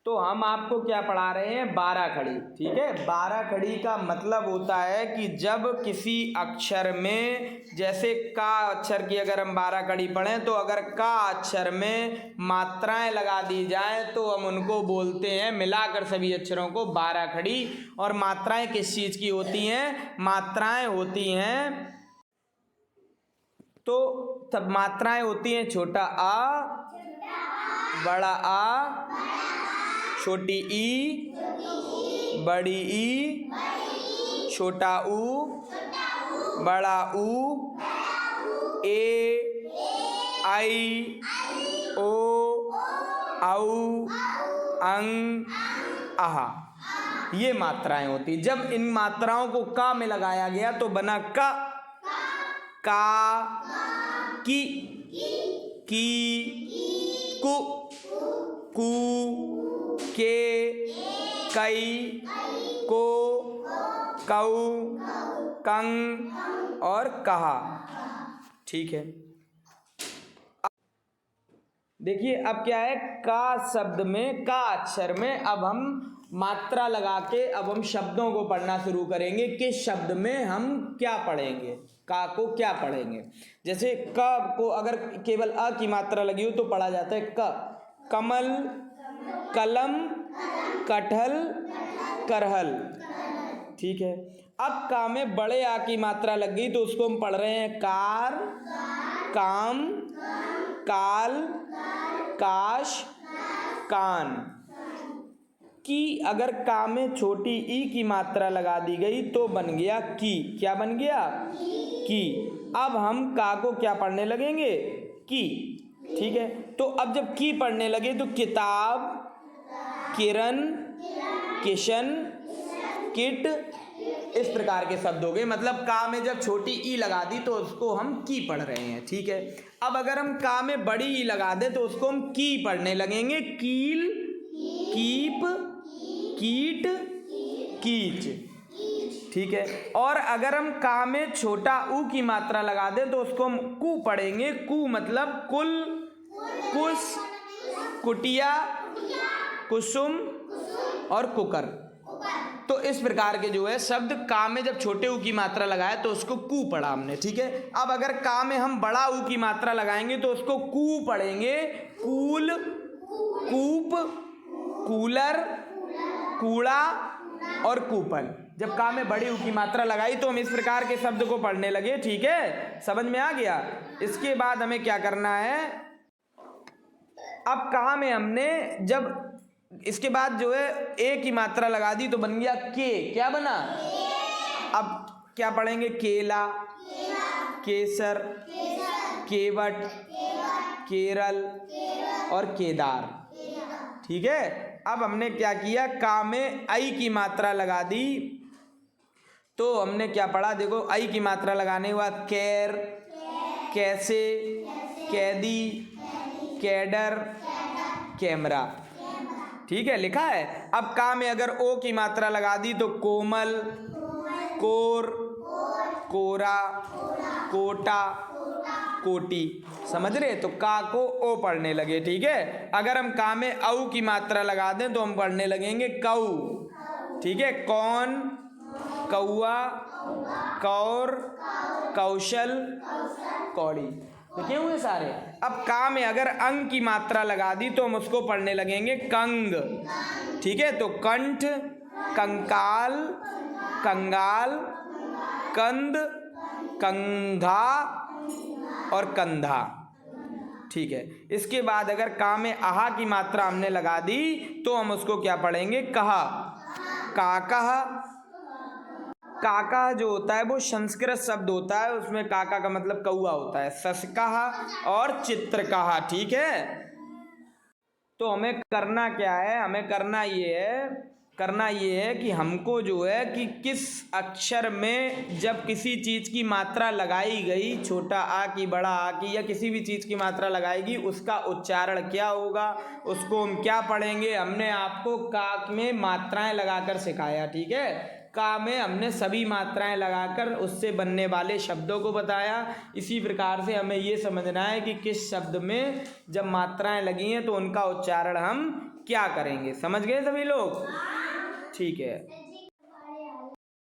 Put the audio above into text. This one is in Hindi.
तो हम आपको क्या पढ़ा रहे हैं, 12 खड़ी। ठीक है, 12 खड़ी का मतलब होता है कि जब किसी अक्षर में, जैसे का अक्षर की अगर हम 12 खड़ी पढ़ें तो अगर का अक्षर में मात्राएं लगा दी जाएं तो हम उनको बोलते हैं, मिलाकर सभी अक्षरों को 12 खड़ी। और मात्राएं किस चीज़ की होती हैं, मात्राएं होती हैं, तो तब मात्राएं होती हैं छोटा आ, बड़ा आ, छोटी ई, बड़ी ई, छोटा ऊ, बड़ा ऊ, ए, आई, ओ, औ, अंग, आहा, ये मात्राएं होती। जब इन मात्राओं को का में लगाया गया तो बना का, की, कु, कू, के, कई, को, कऊ, कंग और कहा। ठीक है, देखिए अब क्या है, का शब्द में, का अक्षर में अब हम मात्रा लगा के अब हम शब्दों को पढ़ना शुरू करेंगे। किस शब्द में हम क्या पढ़ेंगे, का को क्या पढ़ेंगे। जैसे क को अगर केवल अ की मात्रा लगी हो तो पढ़ा जाता है क, कमल, कलम, कटहल, करहल। ठीक है, अब का में बड़े आ की मात्रा लग गई तो उसको हम पढ़ रहे हैं कार, काम, काल, काश, कान। की अगर का में छोटी ई की मात्रा लगा दी गई तो बन गया की। क्या बन गया, की। अब हम का को क्या पढ़ने लगेंगे, की। ठीक है, तो अब जब की पढ़ने लगे तो किताब, किरण, किशन, किट, इस प्रकार के शब्द हो गए। मतलब का में जब छोटी ई लगा दी तो उसको हम की पढ़ रहे हैं। ठीक है, अब अगर हम का में बड़ी ई लगा दे तो उसको हम की पढ़ने लगेंगे, कील, कीप, कीट, कीच। ठीक है, और अगर हम का में छोटा ऊ की मात्रा लगा दें तो उसको हम कु पढ़ेंगे, कु मतलब कुल, कुश, कुटिया, कुसुम और कुकर। तो इस प्रकार के जो है शब्द का में जब छोटे ऊ की मात्रा लगाए तो उसको कु पढ़ा हमने। ठीक है, अब अगर का में हम बड़ा ऊ की मात्रा लगाएंगे तो उसको कु पढ़ेंगे, कूल, कूप, कूलर, कूड़ा और कूपन। जब का में बड़ी ऊ की मात्रा लगाई तो हम इस प्रकार के शब्द को पढ़ने लगे। ठीक है, समझ में आ गया। इसके बाद हमें क्या करना है, अब का में हमने जब इसके बाद जो है ए की मात्रा लगा दी तो बन गया के। क्या बना, अब क्या पढ़ेंगे, केला, केसर, केवट, केरल और केदार। ठीक है, अब हमने क्या किया, का में आई की मात्रा लगा दी तो हमने क्या पढ़ा, देखो आई की मात्रा लगाने के बाद कैर, कैसे, कैदी, कैडर, कैमरा। ठीक है, लिखा है। अब का में अगर ओ की मात्रा लगा दी तो कोमल, कोर, कोरा, कोटा, कोटी। समझ रहे, तो का को ओ पढ़ने लगे। ठीक है, अगर हम का में औ की मात्रा लगा दें तो हम पढ़ने लगेंगे कऊ। ठीक है, कौन, कौआ, कौर, कौशल, कौड़ी। लिखे हुए सारे। अब का में अगर अंग की मात्रा लगा दी तो हम उसको पढ़ने लगेंगे कंग। ठीक है, तो कंठ, कंकाल, कंगाल, कंद, कंघा और कंधा। ठीक है, इसके बाद अगर का में आहा की मात्रा हमने लगा दी तो हम उसको क्या पढ़ेंगे, कहा, काका। काका जो होता है वो संस्कृत शब्द होता है, उसमें काका का मतलब कौआ होता है। शशकहा और चित्रकहा। ठीक है, तो हमें करना क्या है, हमें करना ये है कि हमको जो है कि किस अक्षर में जब किसी चीज़ की मात्रा लगाई गई, छोटा आ की, बड़ा आ की या किसी भी चीज़ की मात्रा लगाएगी उसका उच्चारण क्या होगा, उसको हम क्या पढ़ेंगे। हमने आपको का में मात्राएं लगाकर सिखाया। ठीक है, का में हमने सभी मात्राएं लगाकर उससे बनने वाले शब्दों को बताया। इसी प्रकार से हमें ये समझना है कि किस शब्द में जब मात्राएं लगी हैं तो उनका उच्चारण हम क्या करेंगे। समझ गए सभी लोग? ठीक है।